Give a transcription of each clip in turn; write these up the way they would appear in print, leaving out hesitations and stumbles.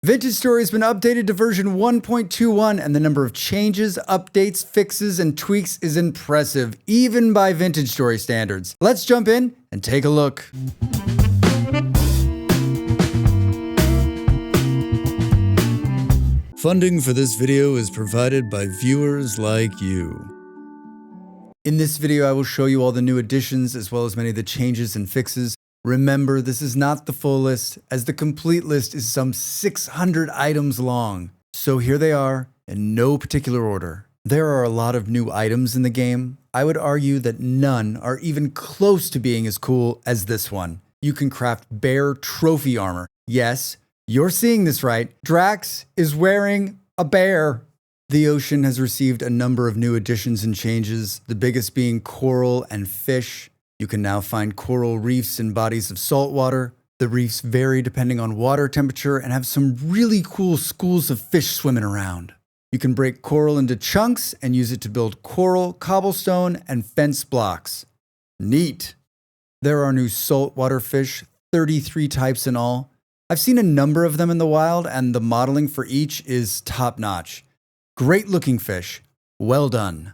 Vintage Story has been updated to version 1.21, and the number of changes, updates, fixes, and tweaks is impressive, even by Vintage Story standards. Let's jump in and take a look. Funding for this video is provided by viewers like you. In this video, I will show you all the new additions as well as many of the changes and fixes. Remember, this is not the full list, as the complete list is some 600 items long. So here they are, in no particular order. There are a lot of new items in the game. I would argue that none are even close to being as cool as this one. You can craft bear trophy armor. Yes, you're seeing this right. Drax is wearing a bear. The ocean has received a number of new additions and changes, the biggest being coral and fish. You can now find coral reefs in bodies of salt water. The reefs vary depending on water temperature and have some really cool schools of fish swimming around. You can break coral into chunks and use it to build coral, cobblestone, and fence blocks. Neat. There are new saltwater fish, 33 types in all. I've seen a number of them in the wild, and the modeling for each is top-notch. Great looking fish. Well done.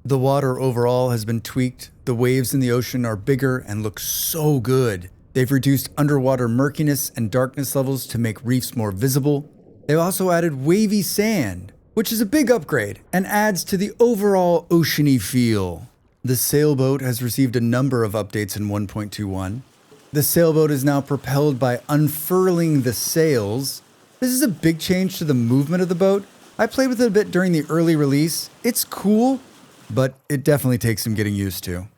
The water overall has been tweaked. The waves in the ocean are bigger and look so good. They've reduced underwater murkiness and darkness levels to make reefs more visible. They've also added wavy sand, which is a big upgrade and adds to the overall oceany feel. The Sailboat has received a number of updates in 1.21. The Sailboat is now propelled by unfurling the sails. This is a big change to the movement of the boat. I played with it a bit during the early release. It's cool, but it definitely takes some getting used to.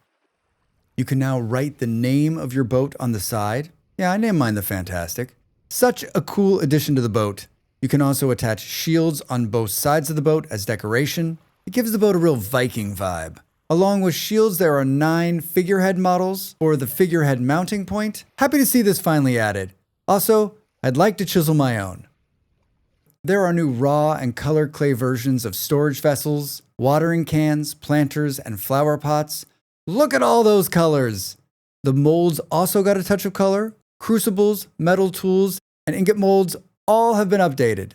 You can now write the name of your boat on the side. Yeah, I named mine the Fantastic. Such a cool addition to the boat. You can also attach shields on both sides of the boat as decoration. It gives the boat a real Viking vibe. Along with shields, there are 9 figurehead models for the figurehead mounting point. Happy to see this finally added. Also, I'd like to chisel my own. There are new raw and colored clay versions of storage vessels, watering cans, planters, and flower pots. Look at all those colors! The molds also got a touch of color. Crucibles, metal tools, and ingot molds all have been updated.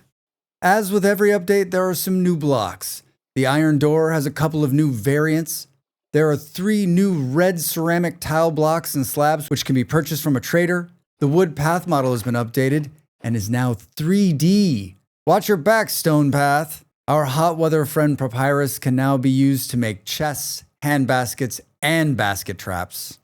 As with every update, there are some new blocks. The iron door has a couple of new variants. There are 3 new red ceramic tile blocks and slabs which can be purchased from a trader. The wood path model has been updated and is now 3D. Watch your back, Stone Path. Our hot weather friend Papyrus can now be used to make chests, hand baskets, and basket traps.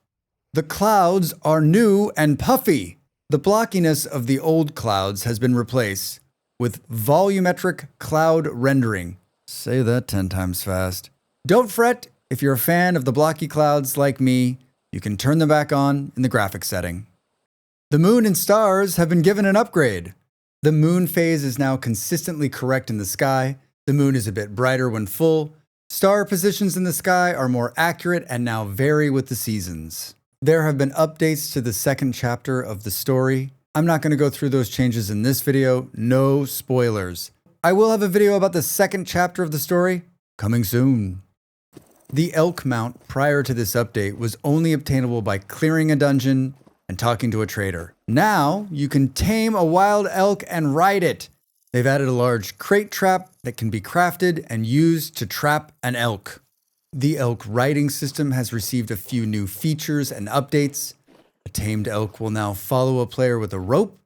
The clouds are new and puffy. The blockiness of the old clouds has been replaced with volumetric cloud rendering. Say that 10 times fast. Don't fret, if you're a fan of the blocky clouds like me, you can turn them back on in the graphics setting. The moon and stars have been given an upgrade. The moon phase is now consistently correct in the sky. The moon is a bit brighter when full. Star positions in the sky are more accurate and now vary with the seasons. There have been updates to the second chapter of the story. I'm not going to go through those changes in this video. No spoilers. I will have a video about the second chapter of the story coming soon. The elk mount prior to this update was only obtainable by clearing a dungeon and talking to a trader. Now, you can tame a wild elk and ride it. They've added a large crate trap that can be crafted and used to trap an elk. The elk riding system has received a few new features and updates. A tamed elk will now follow a player with a rope.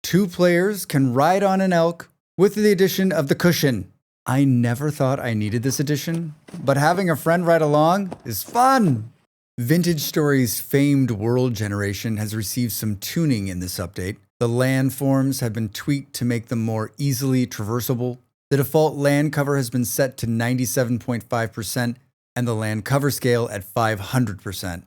2 players can ride on an elk with the addition of the cushion. I never thought I needed this addition, but having a friend ride along is fun. Vintage Story's famed world generation has received some tuning in this update. The landforms have been tweaked to make them more easily traversable. The default land cover has been set to 97.5% and the land cover scale at 500%,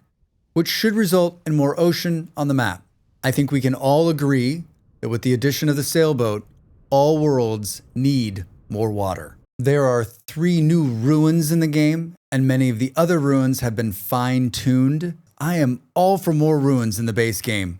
which should result in more ocean on the map. I think we can all agree that with the addition of the Sailboat, all worlds need more water. There are 3 new ruins in the game, and many of the other ruins have been fine-tuned. I am all for more ruins in the base game.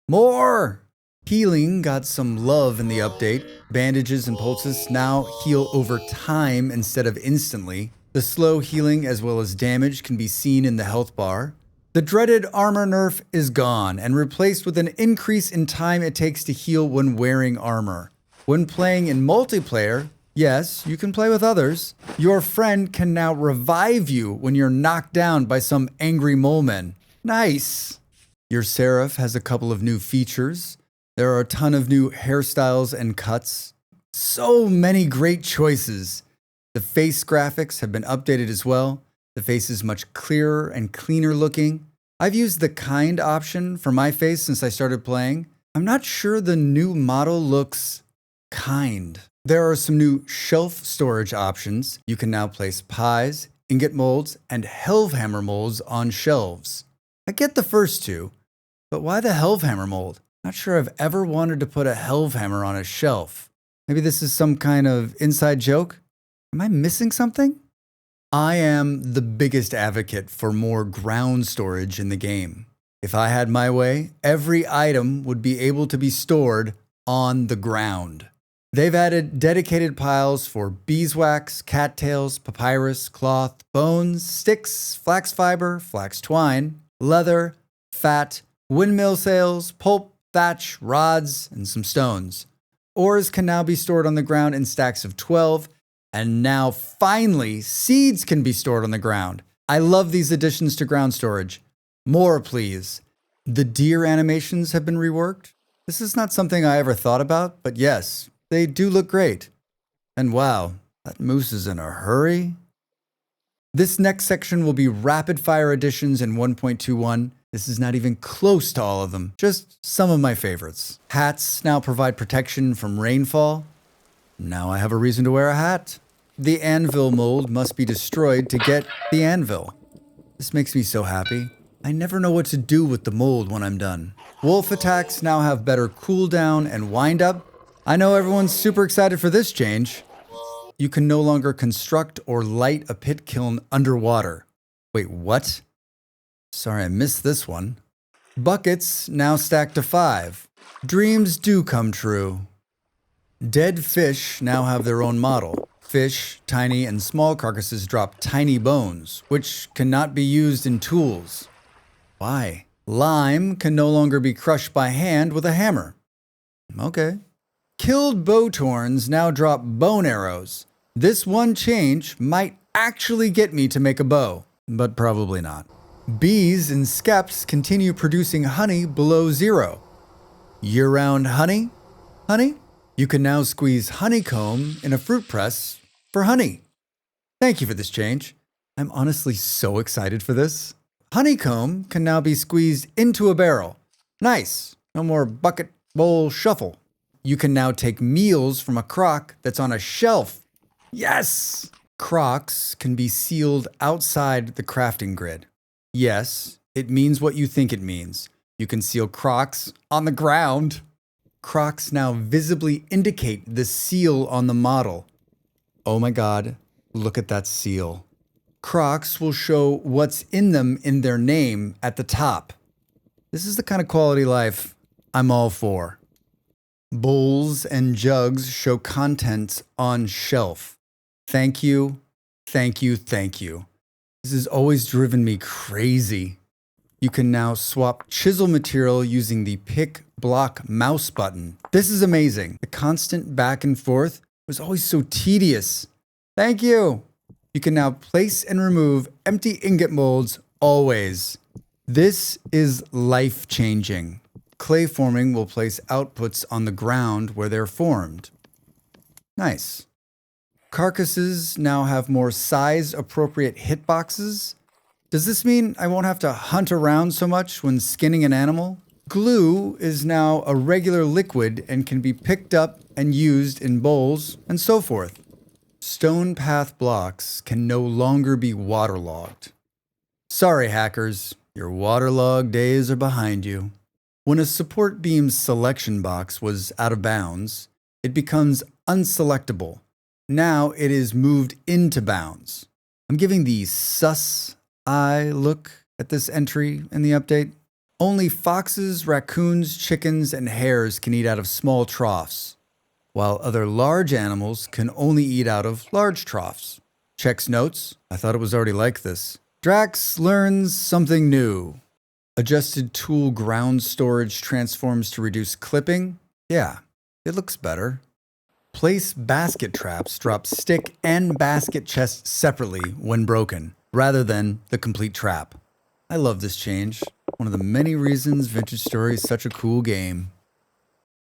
More! Healing got some love in the update. Bandages and poultices now heal over time instead of instantly. The slow healing as well as damage can be seen in the health bar. The dreaded armor nerf is gone and replaced with an increase in time it takes to heal when wearing armor. When playing in multiplayer, yes, you can play with others, your friend can now revive you when you're knocked down by some angry molemen. Nice! Your Seraph has a couple of new features. There are a ton of new hairstyles and cuts. So many great choices. The face graphics have been updated as well. The face is much clearer and cleaner looking. I've used the kind option for my face since I started playing. I'm not sure the new model looks kind. There are some new shelf storage options. You can now place pies, ingot molds, and Helvhammer molds on shelves. I get the first two, but why the Helvhammer mold? Not sure I've ever wanted to put a Helvhammer on a shelf. Maybe this is some kind of inside joke? Am I missing something? I am the biggest advocate for more ground storage in the game. If I had my way, every item would be able to be stored on the ground. They've added dedicated piles for beeswax, cattails, papyrus, cloth, bones, sticks, flax fiber, flax twine, leather, fat, windmill sails, pulp, thatch, rods, and some stones. Ores can now be stored on the ground in stacks of 12, and now finally, seeds can be stored on the ground. I love these additions to ground storage. More, please. The deer animations have been reworked. This is not something I ever thought about, but yes, they do look great. And wow, that moose is in a hurry. This next section will be rapid fire additions in 1.21. This is not even close to all of them, just some of my favorites. Hats now provide protection from rainfall. Now I have a reason to wear a hat. The anvil mold must be destroyed to get the anvil. This makes me so happy. I never know what to do with the mold when I'm done. Wolf attacks now have better cooldown and wind up. I know everyone's super excited for this change. You can no longer construct or light a pit kiln underwater. Wait, what? Sorry, I missed this one. Buckets now stack to 5. Dreams do come true. Dead fish now have their own model. Fish, tiny and small carcasses drop tiny bones, which cannot be used in tools. Why? Lime can no longer be crushed by hand with a hammer. Okay. Killed bowtorns now drop bone arrows. This one change might actually get me to make a bow, but probably not. Bees and skeps continue producing honey below 0. Year-round honey? Honey? You can now squeeze honeycomb in a fruit press for honey. Thank you for this change. I'm honestly so excited for this. Honeycomb can now be squeezed into a barrel. Nice. No more bucket, bowl, shuffle. You can now take meals from a crock that's on a shelf. Yes! Crocks can be sealed outside the crafting grid. Yes, it means what you think it means. You can seal crocks on the ground. Crocks now visibly indicate the seal on the model. Oh my God, look at that seal. Crocs will show what's in them in their name at the top. This is the kind of quality life I'm all for. Bowls and jugs show contents on shelf. Thank you, thank you, thank you. This has always driven me crazy. You can now swap chisel material using the pick block mouse button. This is amazing. The constant back and forth was always so tedious. Thank you. You can now place and remove empty ingot molds always. This is life-changing. Clay forming will place outputs on the ground where they're formed. Nice. Carcasses now have more size-appropriate hitboxes. Does this mean I won't have to hunt around so much when skinning an animal? Glue is now a regular liquid and can be picked up and used in bowls and so forth. Stone path blocks can no longer be waterlogged. Sorry, hackers, your waterlogged days are behind you. When a support beam's selection box was out of bounds, it becomes unselectable. Now it is moved into bounds. I'm giving the sus eye look at this entry in the update. Only foxes, raccoons, chickens, and hares can eat out of small troughs, while other large animals can only eat out of large troughs. Checks notes. I thought it was already like this. Drax learns something new. Adjusted tool ground storage transforms to reduce clipping. Yeah, it looks better. Place basket traps drop stick and basket chest separately when broken, rather than the complete trap. I love this change. One of the many reasons Vintage Story is such a cool game.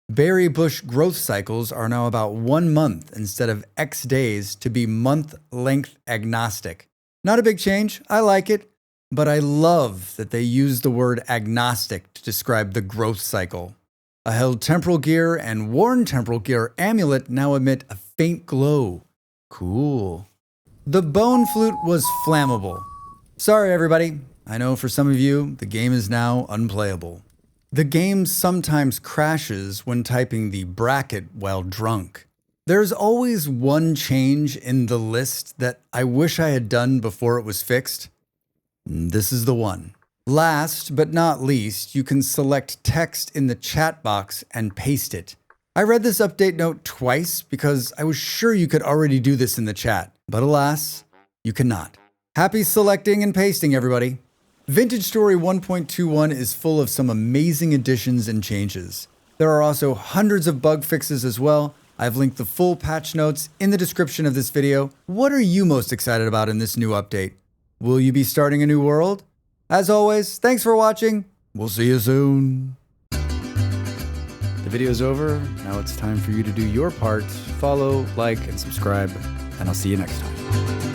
Berry bush growth cycles are now about 1 month instead of X days to be month length agnostic. Not a big change, I like it, but I love that they use the word agnostic to describe the growth cycle. A held temporal gear and worn temporal gear amulet now emit a faint glow. Cool. The bone flute was flammable. Sorry everybody, I know for some of you, the game is now unplayable. The game sometimes crashes when typing the bracket while drunk. There's always one change in the list that I wish I had done before it was fixed. This is the one. Last but not least, you can select text in the chat box and paste it. I read this update note twice because I was sure you could already do this in the chat, but alas, you cannot. Happy selecting and pasting, everybody. Vintage Story 1.21 is full of some amazing additions and changes. There are also hundreds of bug fixes as well. I've linked the full patch notes in the description of this video. What are you most excited about in this new update? Will you be starting a new world? As always, thanks for watching. We'll see you soon. The video's over. Now it's time for you to do your part. Follow, like, and subscribe, and I'll see you next time.